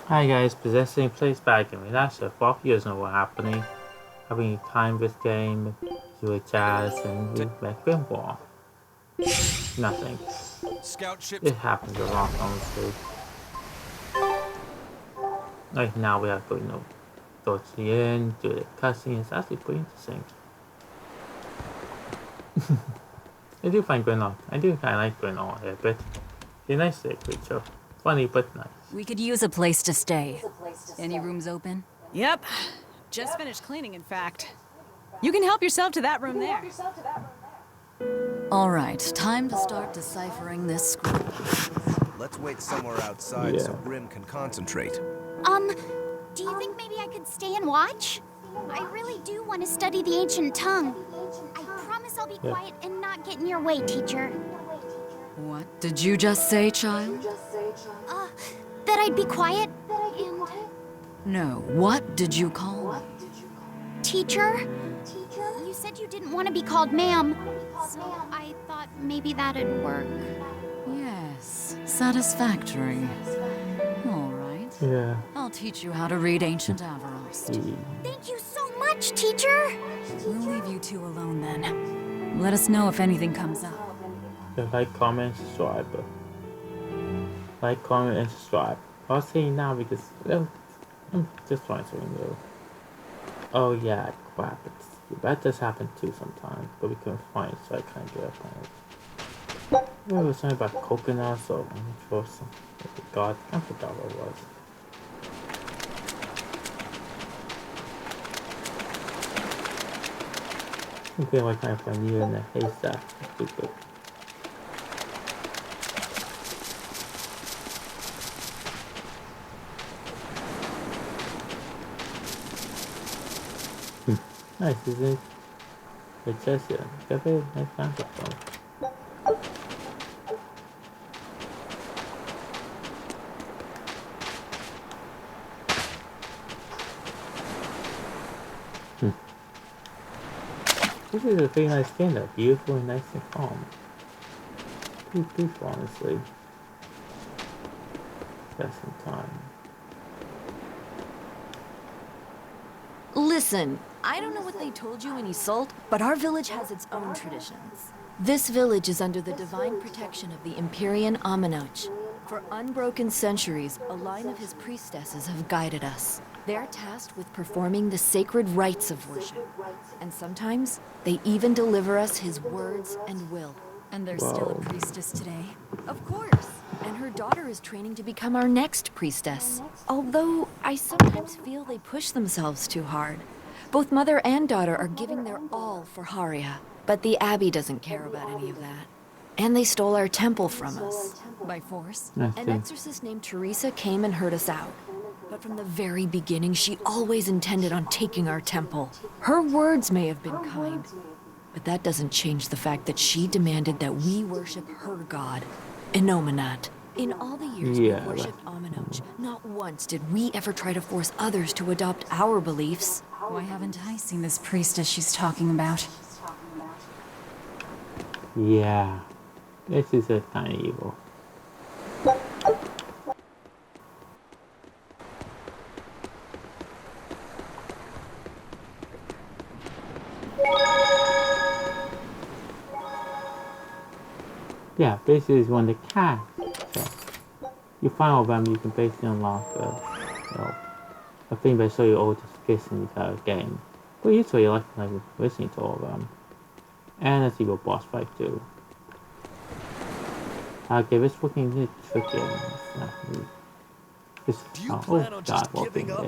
Hi guys, possessing place back in me. That's the 4 years know what's happening. Having time with game, you a jazz and you make pinball. Nothing. Scout ships. It happens a lot honestly. Like now we have to go to the end, do the cutscenes. It's actually pretty interesting. I do find Grenoble. I do kinda like Grenoble here, but he's a nice creature. Funny but nice. We could use a place to stay. Any rooms open? Yep. Just finished cleaning, in fact. You can help yourself to that room there. All right, time to start deciphering this script. Let's wait somewhere outside so Grim can concentrate. Do you think maybe I could stay and watch? I really do want to study the ancient tongue. I promise I'll be quiet and not get in your way, teacher. What did you just say, child? That I'd be quiet and... No, what did you call me? Teacher? You said you didn't want to be called ma'am, so I thought maybe that'd work. Yes, satisfactory. All right. Yeah. I'll teach you how to read ancient Avarost. Thank you so much, teacher! We'll leave you two alone then. Let us know if anything comes up. Yeah, like, comment, subscribe. Like, comment, and subscribe. I'll say now because I'm just trying something new. Oh yeah, crap. That does happen too sometimes, but we couldn't find it, so I can't get up on it. It was something about coconuts or something. God, I forgot what it was. I feel like I find you in the haystack. That's stupid. Nice, isn't it? It says here. Got a nice microphone. This is a very nice game though. Beautiful and nice and calm. Pretty peaceful, honestly. Just in time. Listen, I don't know what they told you in Isolde, but our village has its own traditions. This village is under the divine protection of the Empyrean Aminoch. For unbroken centuries, a line of his priestesses have guided us. They're tasked with performing the sacred rites of worship. And sometimes, they even deliver us his words and will. And there's still a priestess today? Of course. And her daughter is training to become our next priestess. Although, I sometimes feel they push themselves too hard. Both mother and daughter are giving their all for Haria. But the Abbey doesn't care about any of that. And they stole our temple from us. By force. An exorcist named Teresa came and heard us out. But from the very beginning, she always intended on taking our temple. Her words may have been kind, but that doesn't change the fact that she demanded that we worship her god, Inominat. In all the years we worshipped Aminoch, not once did we ever try to force others to adopt our beliefs. Why haven't I seen this priestess she's talking about? Yeah. This is a kind of evil. Yeah, basically is one of the cats. So you find all of them, you can basically unlock a thing that show you all the skills in the game. But usually you like listening to all of them. And a single boss fight too. Okay, this fucking tricky. Do you plan on just giving up?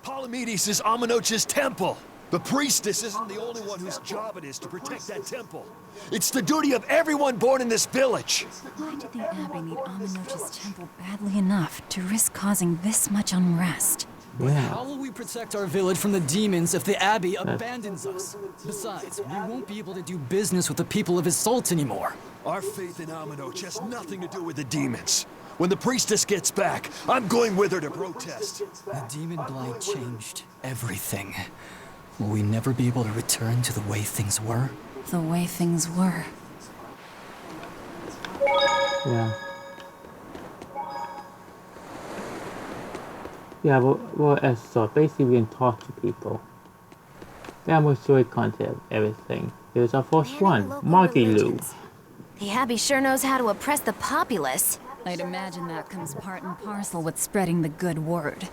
Palamedes is Aminoch's temple. The priestess isn't the only one whose job it is to protect that temple. It's the duty of everyone born in this village. Why did the Abbey need Aminoch's temple badly enough to risk causing this much unrest? But how will we protect our village from the demons if the Abbey abandons us? Besides, we won't be able to do business with the people of Isolde anymore. Our faith in Aminoch has nothing to do with the demons. When the priestess gets back, I'm going with her to protest. The demon blight changed everything. Will we never be able to return to the way things were? The way things were. Yeah. Yeah, so basically we can talk to people. That was story content of everything. Here's our first Banning one, local Marky Lou. religions. The Abbey sure knows how to oppress the populace. I'd imagine that comes part and parcel with spreading the good word.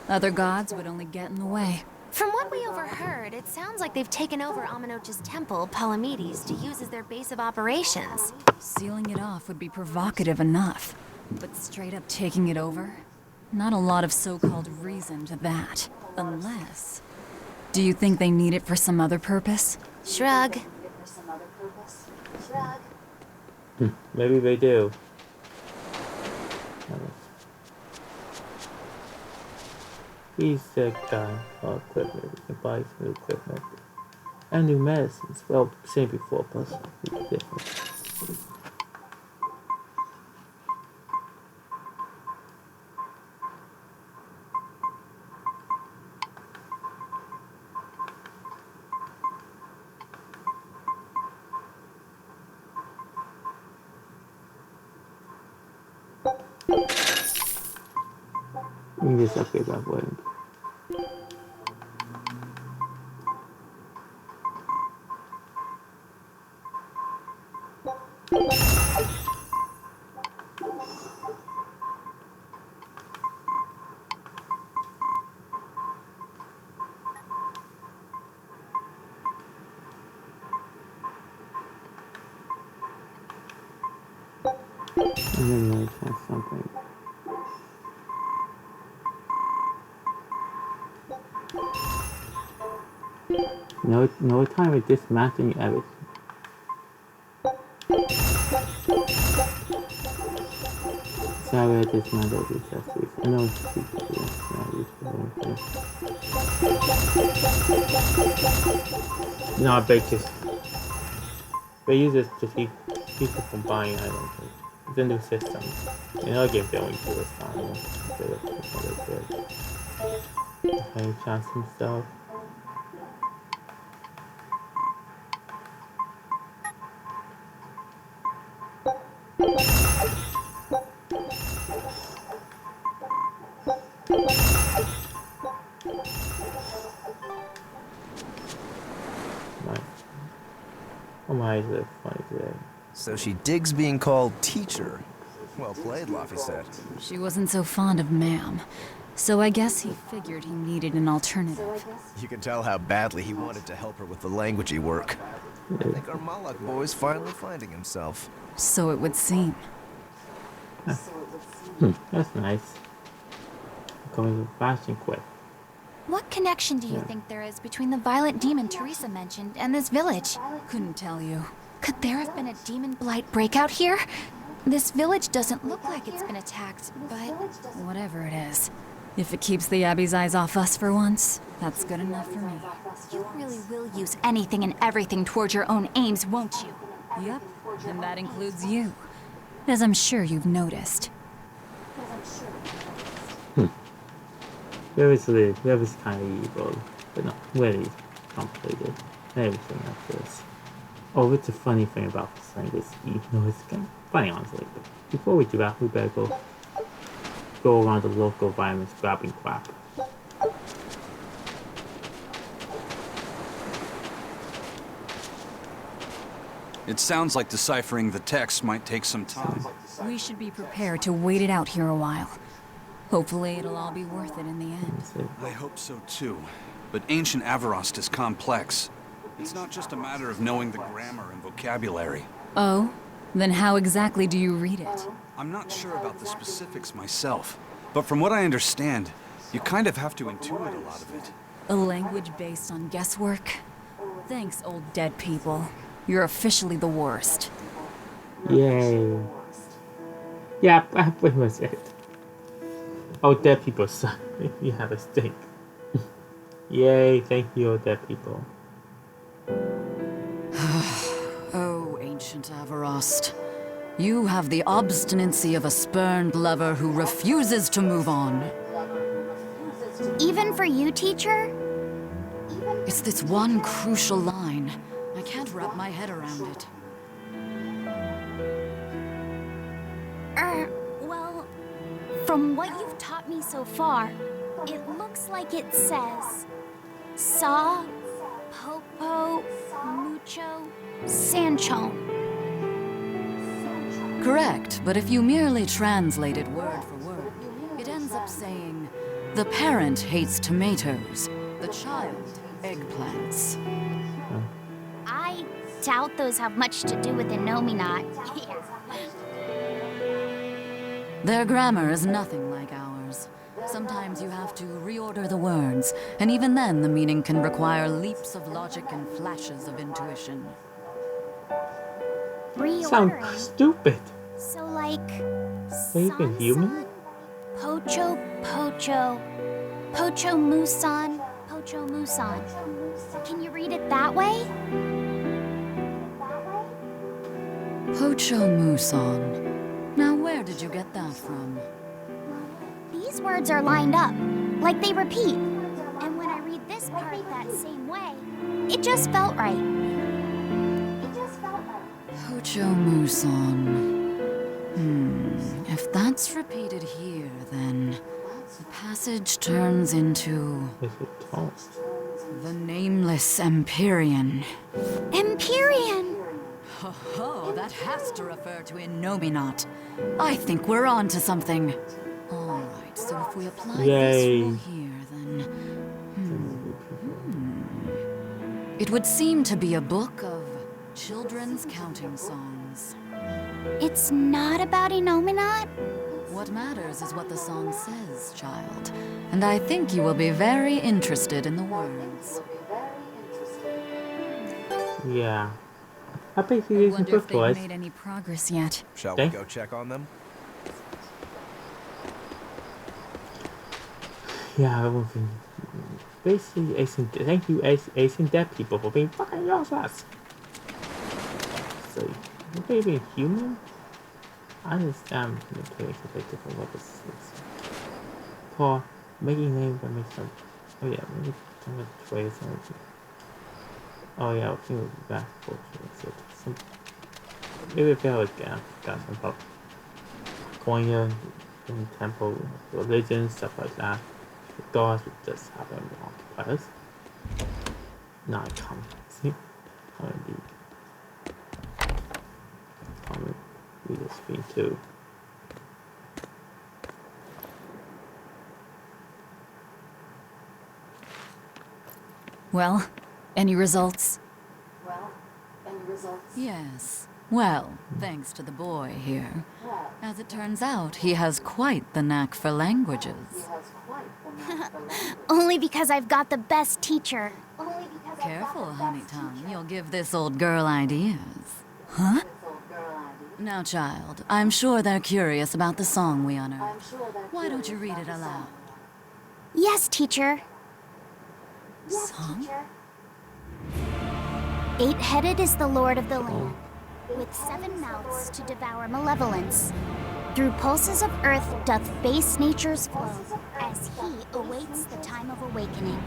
Other gods would only get in the way. From what we overheard, it sounds like they've taken over Amenoch's temple, Palamedes, to use as their base of operations. Sealing it off would be provocative enough. But straight up taking it over? Not a lot of so-called reason to that. Unless... Do you think they need it for some other purpose? Shrug. Maybe they do. He's the guy for equipment. We can buy some new equipment. And new medicines. Well, same before, but it's different. We can just upgrade that weapon. And then I try something. No time with dismantling everything. Sorry, I dismantled the accessories. I know it's no, I bet just they use this to keep people from buying items. It's a new system. You know, get billing for this time. Okay, chance some stuff. Oh my, is it funny today? So she digs being called teacher. Well played, Lafayette. She wasn't so fond of ma'am. So I guess he figured he needed an alternative. You can tell how badly he wanted to help her with the languagey work. I think our Malak boy's finally finding himself. So it would seem. That's nice. Coming fast and quick. What connection do you think there is between the violent demon Teresa mentioned and this village? Couldn't tell you. Could there have been a demon blight breakout here? This village doesn't look like it's been attacked, but... Whatever it is. If it keeps the Abbey's eyes off us for once, that's good enough for me. You really will use anything and everything towards your own aims, won't you? Yep, and that includes you. As I'm sure you've noticed. That was kind of evil, but not really complicated. Everything like this. Oh, what's the funny thing about this thing is, you know, it's kind of funny honestly. But before we do that, we better go around the local environments grabbing crap. It sounds like deciphering the text might take some time. We should be prepared to wait it out here a while. Hopefully it'll all be worth it in the end. I hope so too. But ancient Avarost is complex. It's not just a matter of knowing the grammar and vocabulary. Oh? Then how exactly do you read it? I'm not sure about the specifics myself, but from what I understand, you kind of have to intuit a lot of it. A language based on guesswork? Thanks, old dead people. You're officially the worst. Yay. Yeah, that pretty much it. Oh, dead people suck. You have a stink. Yay, thank you, dead people. Oh, ancient Avarost. You have the obstinacy of a spurned lover who refuses to move on. Even for you, teacher? It's this one crucial line. I can't wrap my head around it. Well, from what you've taught me so far, It looks like it says Saw, Popo, Mucho, Sancho. Correct, but if you merely translate it word for word, it ends up saying, the parent hates tomatoes, the child eggplants. I doubt those have much to do with Innominat. Their grammar is nothing like ours. Sometimes you have to reorder the words, and even then the meaning can require leaps of logic and flashes of intuition. Sound Reordering. stupid. So like, Are you even human? Sansan, Pocho, Pocho, Pocho Musan, Pocho Musan. Can you read it that way? Pocho Muson. Now where did you get that from? These words are lined up, like they repeat. And when I read this part that same way, it just felt right. Pocho Muson. If that's repeated here, then the passage turns into Is it tall? the nameless Empyrean. Empyrean! Oh, that has to refer to Innominat. I think we're on to something. All right, so if we apply this Yay. rule here, then... It would seem to be a book of children's counting songs. It's not about Innominat? What matters is what the song says, child. And I think you will be very interested in the words. Yeah. I bet he I isn't wonder good if for they've us. made any progress yet. Shall Okay. we go check on them? Yeah, I won't think. Basically, thank you, Asian dead people, for being fucking awesome. So, you being human? I understand manipulation by different weapons. For making names that make sense. Oh yeah, maybe I'm gonna trade something. Oh yeah, I think we'll be back for some. Maybe if I was got some help. Going in temple, religion, stuff like that. The gods would just happen to occupy us. Not common. See? Common be. Common read the screen too. Well, any results? Yes. Well, thanks to the boy here. As it turns out, he has quite the knack for languages. Only because I've got the best teacher. Careful, honey tongue. You'll give this old girl ideas. Huh? Now, child, I'm sure they're curious about the song we unearthed. Why don't you read it aloud? Yes, teacher. Song? Eight-headed is the lord of the land, with 7 mouths to devour malevolence. Through pulses of earth doth base nature's flow, as he awaits the time of awakening.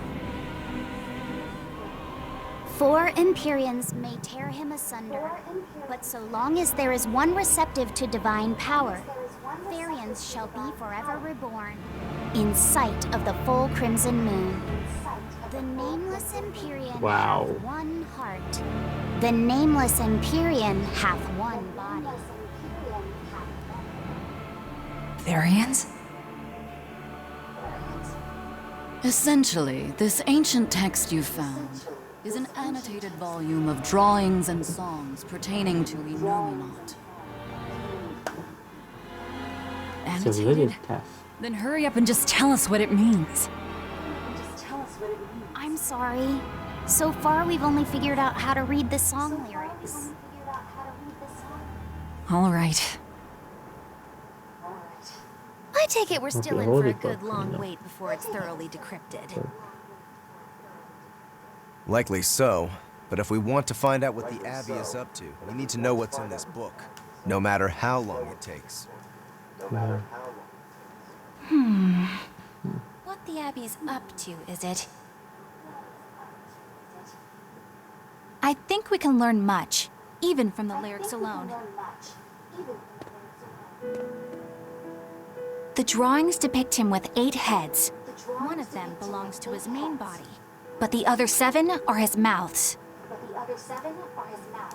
4 Empyreans may tear him asunder, but so long as there is one receptive to divine power, Therians shall be forever reborn, in sight of the full crimson moon. The nameless Empyrean Wow. hath one heart. The nameless Empyrean hath one body. Therians? Essentially, this ancient text you found is an annotated volume of drawings and songs pertaining to Innominat. It's a religion Annotated? test. Then hurry up and just tell us what it means. I'm sorry. So far, we've only figured out how to read the song lyrics. All right. I take it we're still Okay, in for holy a good fuck, long no. wait before it's thoroughly decrypted. Likely so, but if we want to find out what the Abbey is up to, we need to know what's in this book, no matter how long it takes. Yeah. What the Abbey's up to, is it? I think we can learn much, even from the lyrics alone. The drawings depict him with 8 heads. One of them belongs to his main body, but the other 7 are his mouths.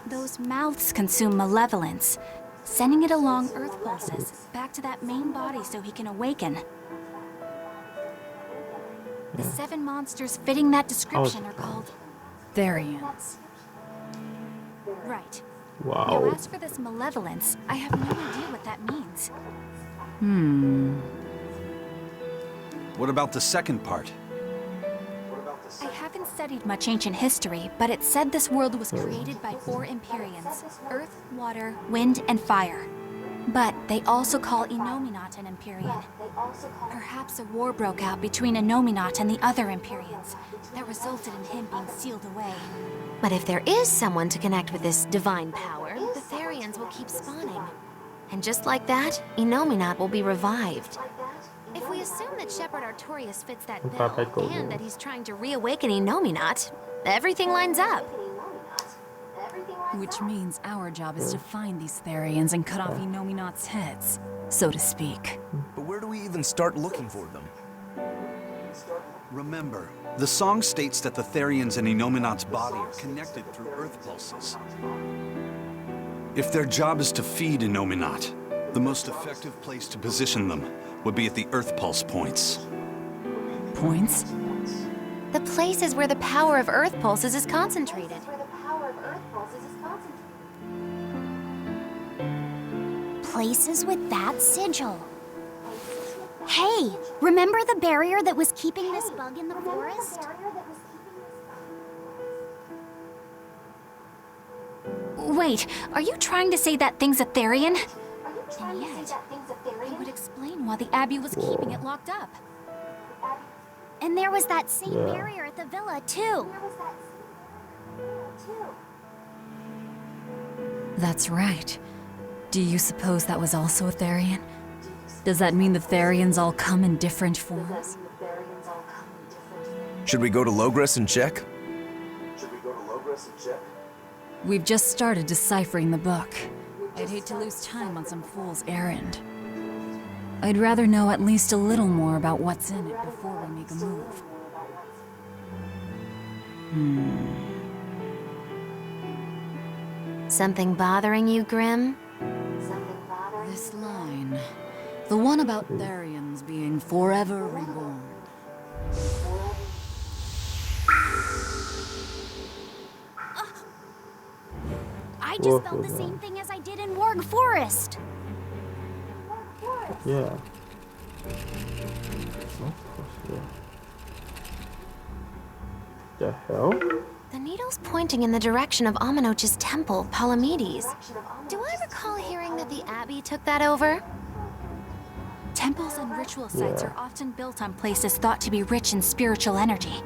Those mouths consume malevolence, sending it along Earth pulses back to that main body so he can awaken. The 7 monsters fitting that description are called Therians. Right. Wow. Now, as for this malevolence, I have no idea what that means. What about the second part? I haven't studied much ancient history, but it said this world was created by 4 Empyreans: Earth, Water, Wind, and Fire. But they also call Innominat an Empyrean. Perhaps a war broke out between Innominat and the other Empyreans that resulted in him being sealed away. But if there is someone to connect with this divine power, the Therians will keep spawning. And just like that, Innominat will be revived. If we assume that Shepherd Artorius fits that bill, and that he's trying to reawaken Innominat, everything lines up. Which means our job is to find these Therians and cut off Innominat's heads, so to speak. But where do we even start looking for them? Remember, the song states that the Therians and Innominat's body are connected through Earth pulses. If their job is to feed Innominat, the most effective place to position them would be at the Earth pulse points. Points? The places where the power of Earth pulses is concentrated. Places with that sigil. Hey, remember the barrier that was keeping this bug in the forest? Wait, are you trying to say that thing's a Therian? And yet, it would explain why the Abbey was keeping it locked up. And there was that same barrier at the villa, too. That's right. Do you suppose that was also a Therian? Does that mean the Therians all come in different forms? Should we go to Logres and check? We've just started deciphering the book. I'd hate to lose time on some fool's errand. I'd rather know at least a little more about what's in it before we make a move. Something bothering you, Grim? This line. The one about Therians being forever reborn. I just felt the same thing as I did in Warg Forest. Yeah. The hell? The needle's pointing in the direction of Amenoch's temple, Palamedes. Do I recall hearing that the Abbey took that over? Temples and ritual sites are often built on places thought to be rich in spiritual energy.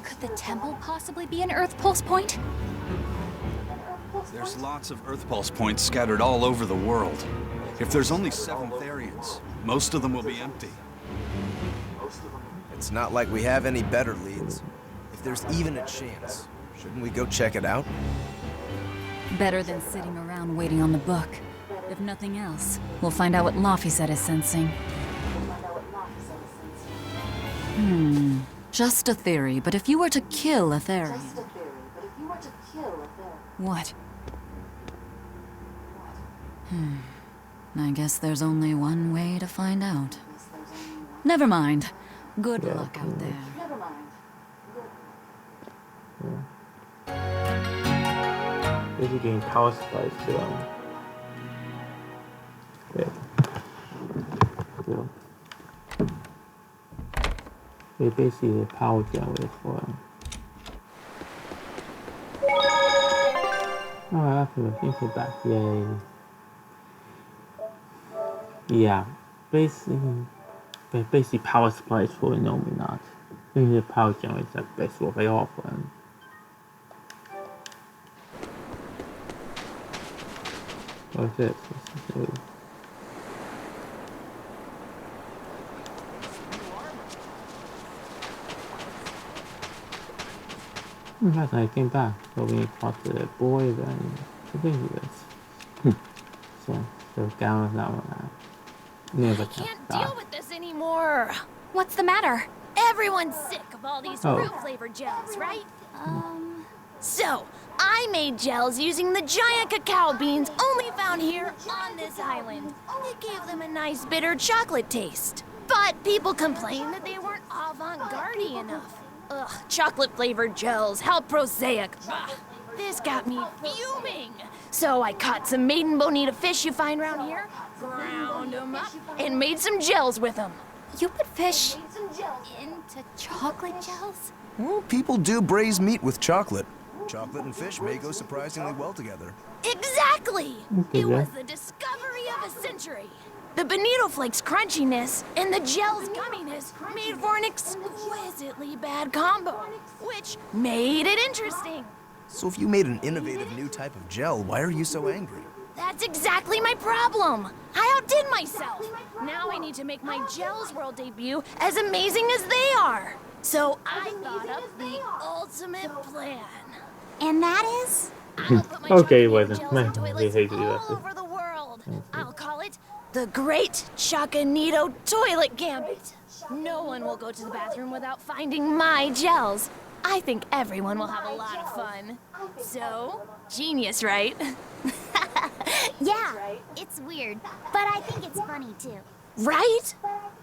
Could the temple possibly be an Earth pulse point? There's lots of Earth pulse points scattered all over the world. If there's only 7 Therians, most of them will be empty. It's not like we have any better leads. If there's even a chance, shouldn't we go check it out? Better than sitting around waiting on the book. If nothing else, we'll find out what Laphicet is sensing. Just a theory, but if you were to kill a Therian... What? I guess there's only one way to find out. Never mind. Good luck out there. Basically getting power supplies to they basically a power generator for them. Alright, I think we're back. Yay. Yeah, basically power supplies for Innominat. I think the power generator is the best what they offer them. What's this? I came back, so we talked to the boys and I think this. So down with that one now. I can't deal with this anymore. What's the matter? Everyone's sick of all these fruit-flavored gels, right? So, I made gels using the giant cacao beans only found here on this island. It gave them a nice bitter chocolate taste. But people complained that they weren't avant-garde enough. Ugh, chocolate-flavored gels, how prosaic. Ugh, this got me fuming. So I caught some maiden bonita fish you find around here, ground them up, and made some gels with them. You put fish into chocolate gels? Well, people do braise meat with chocolate. Chocolate and fish may go surprisingly well together. Exactly! It was the discovery of a century. The bonito flakes crunchiness and the gel's gumminess made for an exquisitely bad combo, which made it interesting. So if you made an innovative new type of gel, why are you so angry? That's exactly my problem. I outdid myself. Now I need to make my Gels World debut as amazing as they are. So I thought up the ultimate plan. And that is? I'll put my Okay, Choconato wasn't. gels Man, in I toilets hate to do all that. over the world. I'll call it the Great Choconato Toilet Gambit. No one will go to the bathroom without finding my gels. I think everyone will have a lot of fun. So, genius, right? Yeah, it's weird, but I think it's funny too. Right?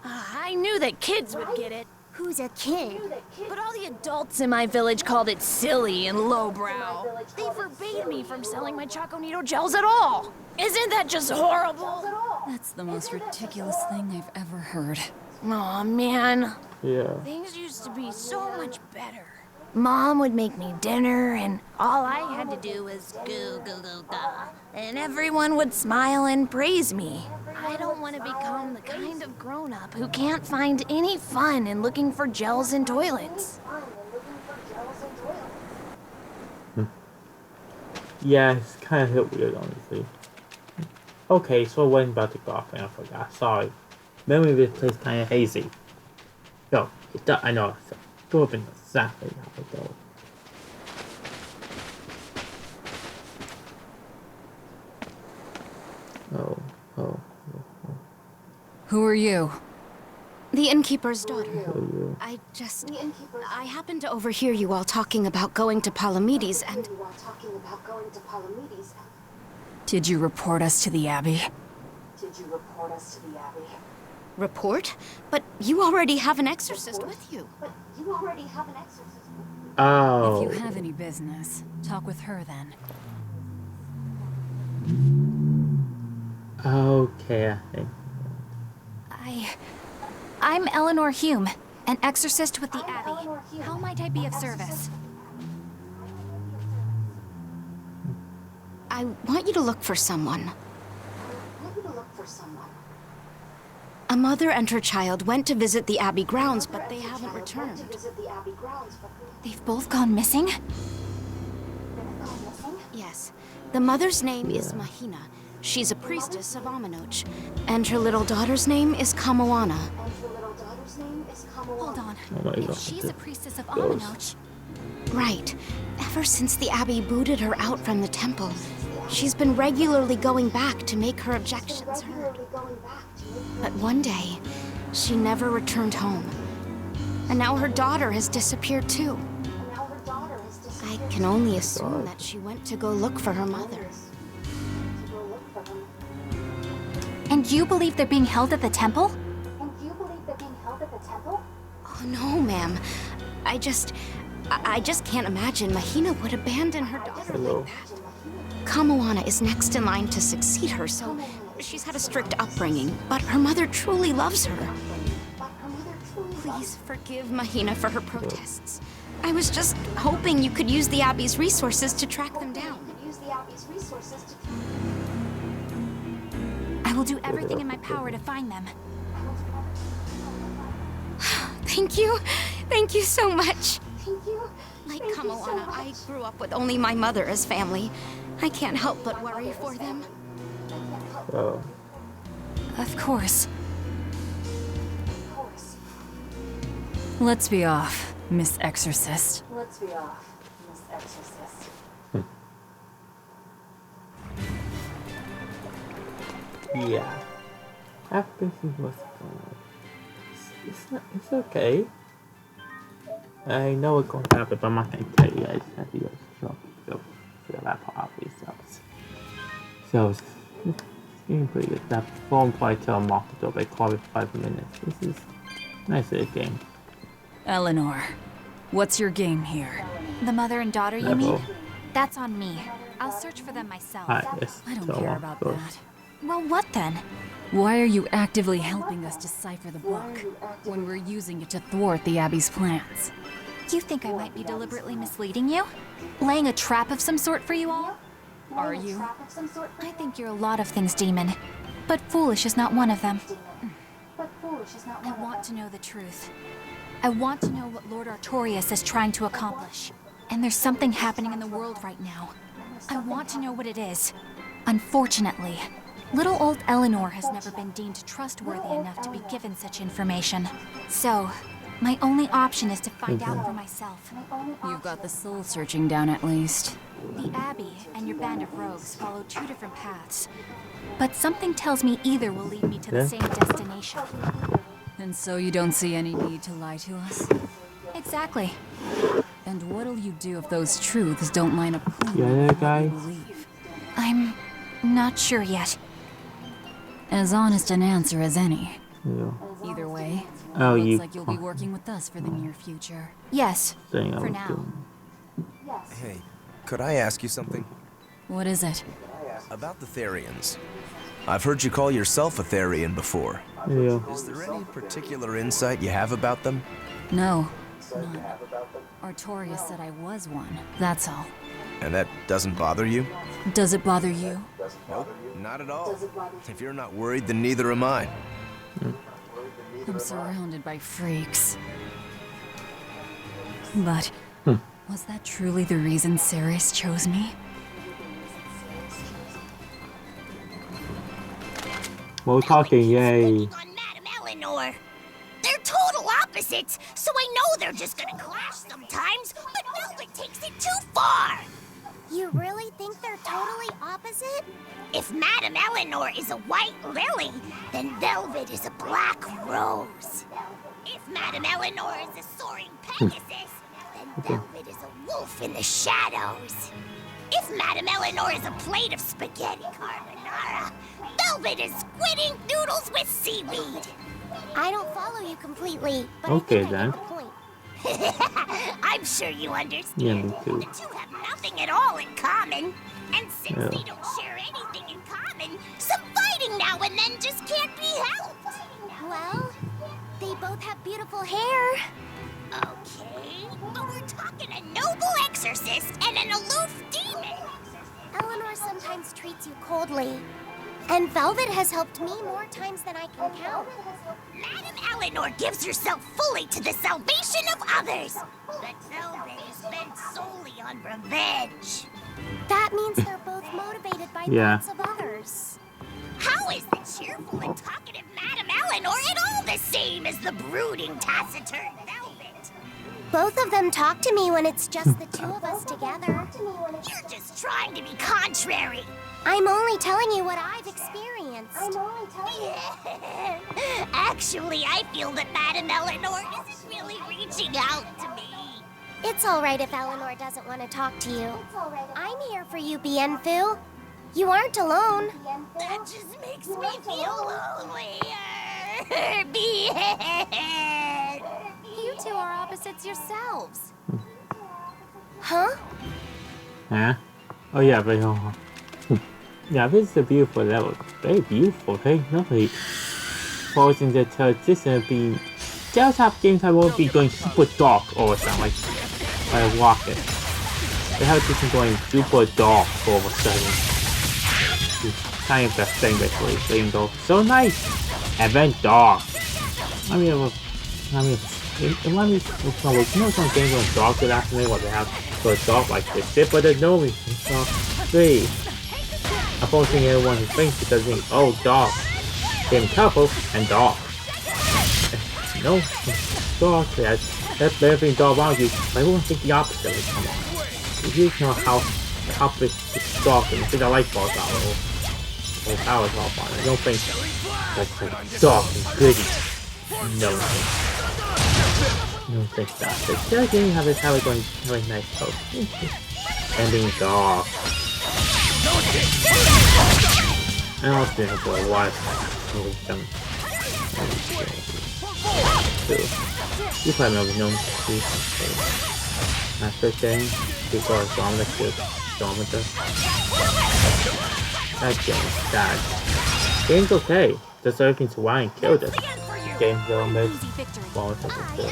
I knew that kids would get it. Who's a kid? But all the adults in my village called it silly and lowbrow. They forbade me from selling my Choconito gels at all. Isn't that just horrible? That's the most ridiculous thing I've ever heard. Aw, man. Yeah. Things used to be so much better. Mom would make me dinner, and all I had to do was goo goo goo ga, and everyone would smile and praise me. I don't want to become the kind of grown-up who can't find any fun in looking for gels in toilets. Yeah, it's kind of hit weird, honestly. Okay, so I wasn't about to go off and I forgot. Sorry. Memory of this place kind of hazy. No, it does. I know. So, go up and exactly how it goes. Oh. Who are you? The innkeeper's daughter. You. I happened to overhear you all talking about going to Palamedes, and Did you report us to the Abbey? report? But you already have an exorcist with you. Oh. If you have any business, talk with her then. Okay, I think. I'm Eleanor Hume, an exorcist with the Abbey. How might I be of service? I want you to look for someone. A mother and her child went to visit the Abbey grounds, but they haven't returned. They've both gone missing? Yes. The mother's name is Mahina. She's a priestess of Aminoch. And her little daughter's name is Kamoana. Hold on. Oh my If God. she's a priestess of Aminoch, Right. Ever since the Abbey booted her out from the temple, she's been regularly going back to make her objections heard. But one day, she never returned home. And now her daughter has disappeared too. I can only assume that she went to go look for her mother. and you believe they're being held at the temple? Oh no, ma'am. I just can't imagine Mahina would abandon her daughter like that. Kamoana is next in line to succeed her, so she's had a strict upbringing, but her mother truly loves her. Please forgive Mahina for her protests. I was just hoping you could use the Abbey's resources to track them down. I will do everything in my power to find them. Thank you. Thank you so much. Like Kamoana, I grew up with only my mother as family. I can't help but worry for them. Oh. Of course. Let's be off, Miss Exorcist. Yeah. After he was It's okay. I know what's going to happen, but I'm not going to tell you. I just have to go figure that part out for yourselves. So, it's getting pretty good. That phone probably tell them off the door, but call me for 5 minutes. This is a nice little game. Eleanor, what's your game here? The mother and daughter, you mean? That's on me. I'll search for them myself. I don't care about that. Well, what then? Why are you actively helping us decipher the book when we're using it to thwart the Abbey's plans? You think I might be deliberately misleading you? Laying a trap of some sort for you all? Are you? I think you're a lot of things, Demon. But foolish is not one of them. I want to know the truth. I want to know what Lord Artorias is trying to accomplish. And there's something happening in the world right now. I want to know what it is. Unfortunately, little old Eleanor has never been deemed trustworthy enough to be given such information. So, my only option is to find out for myself. You've got the soul searching down at least. The Abbey and your band of rogues follow two different paths. But something tells me either will lead me to the same destination. And so you don't see any need to lie to us? Exactly. And what'll you do if those truths don't line up cleanly Yeah, with what guys. you believe? I'm not sure yet. As honest an answer as any. Yeah. Either way, Oh, looks you like you'll be working with us for the near future. Yes, thing I for was now. doing. Hey, could I ask you something? What is it? About the Therians. I've heard you call yourself a Therian before. Yeah. Is there any particular insight you have about them? No, none. Artorias said I was one, that's all. And that doesn't bother you? Does it bother you? Nope, not at all. If you're not worried, then neither am I. I'm surrounded by freaks. But, was that truly the reason Ceres chose me? More talking, yay. On Madame Eleanor. They're total opposites, so I know they're just gonna clash sometimes, but Velvet takes it too far. You really think they're totally opposite? If Madame Eleanor is a white lily, then Velvet is a black rose. If Madame Eleanor is a soaring Pegasus, then Velvet is a wolf in the shadows. If Madame Eleanor is a plate of spaghetti carbonara, Velvet is squidding noodles with seaweed. I don't follow you completely, but Okay, I think I then. get the point. I'm sure you understand. Yeah, me too. The two have nothing at all in common. And since Yeah. they don't share anything in common, some fighting now and then just can't be helped. Well, they both have beautiful hair. Okay, but we're talking a noble exorcist and an aloof demon. Eleanor sometimes treats you coldly. And Velvet has helped me more times than I can count. Madame Eleanor gives herself fully to the salvation of others. But Velvet is bent solely on revenge. That means they're both motivated by Yeah. thoughts of others. How is the cheerful and talkative Madame Eleanor at all the same as the brooding, taciturn Velvet? Both of them talk to me when it's just the two of us together. You're just trying to be contrary. I'm only telling you what I've experienced. Actually, I feel that Madame Eleanor isn't really reaching out to me. It's all right if Eleanor doesn't want to talk to you. I'm here for you, Bienfu. You aren't alone. That just makes me feel lonelier. You two are opposites yourselves. Huh? Huh? Oh yeah, but yeah, this is a beautiful level. Very beautiful, very lovely. Causing the transition to be just have games I won't be going super dark all the time, like Rocket. They have this going super dark all of a sudden. It's kind of the thing basically. So you can go so nice and then dark. I mean, you know some games when dark good after me, what they have so dark like this shit, but there's no reason. So, see, opposing everyone who thinks because they think, oh, dark, being colorful and dark. No, dark, that's everything dark around you, but everyone thinks the opposite will come on. If you know how the opposite is dark and you see the light falls out or powers off on it, you don't think that's like dark and gritty. No. No, thanks not. The game have a nice hope. Ending it off. And I'll do it for a while. So, you probably never known to see. After saying, because I'm the kid, geometer. That game's bad. Game's okay. Does everything to why and kill this. Game's will make balls of the kill.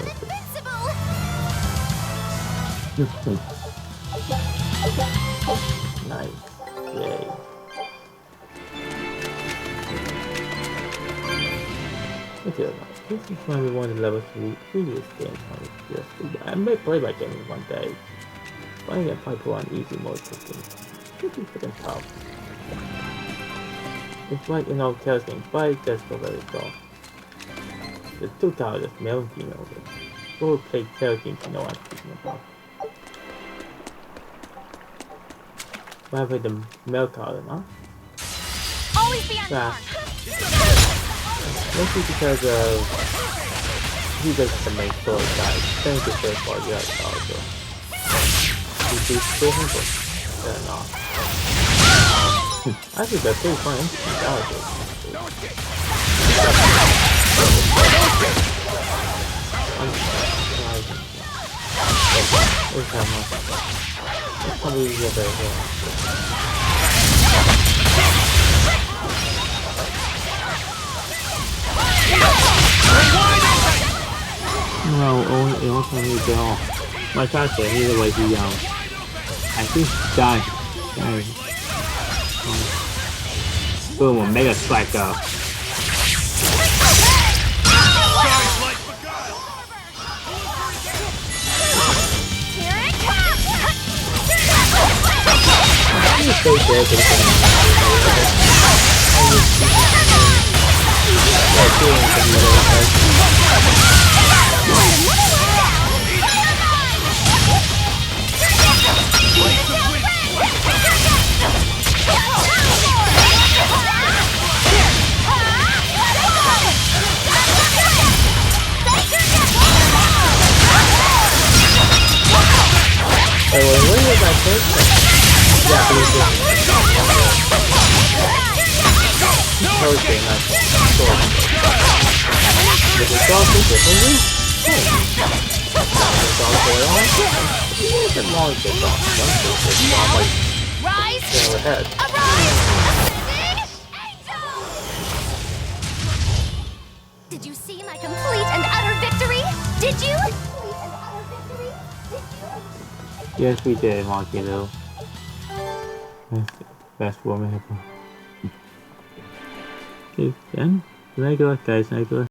Nice. Yay. Okay, this is when we want to level 3 previous game. I may play that game one day. But I can probably put on easy mode cooking. Pretty freaking tough. It's like an old Chaos game, but it's just so very soft. The 2 towers, male and female. Who will play Chaos games you know what I'm speaking about. But I play the male tower, huh? Always be on guard. Mostly because he does the main story side. Thank you for part the other tower, so. You do still simple. They're not. I think that's pretty fun. No, it also needs to all. My character, either way, he I think he died. Boom, a mega strike up. When was that first time? Hurricane, that's all. With the sausage, with the meat? It's all going on. It's a long bit off. It's not like in our head. Did you see my complete and utter victory? Did you? Yes, we did, Monkey, though. Best woman ever. Okay, then. Regular, guys, regular.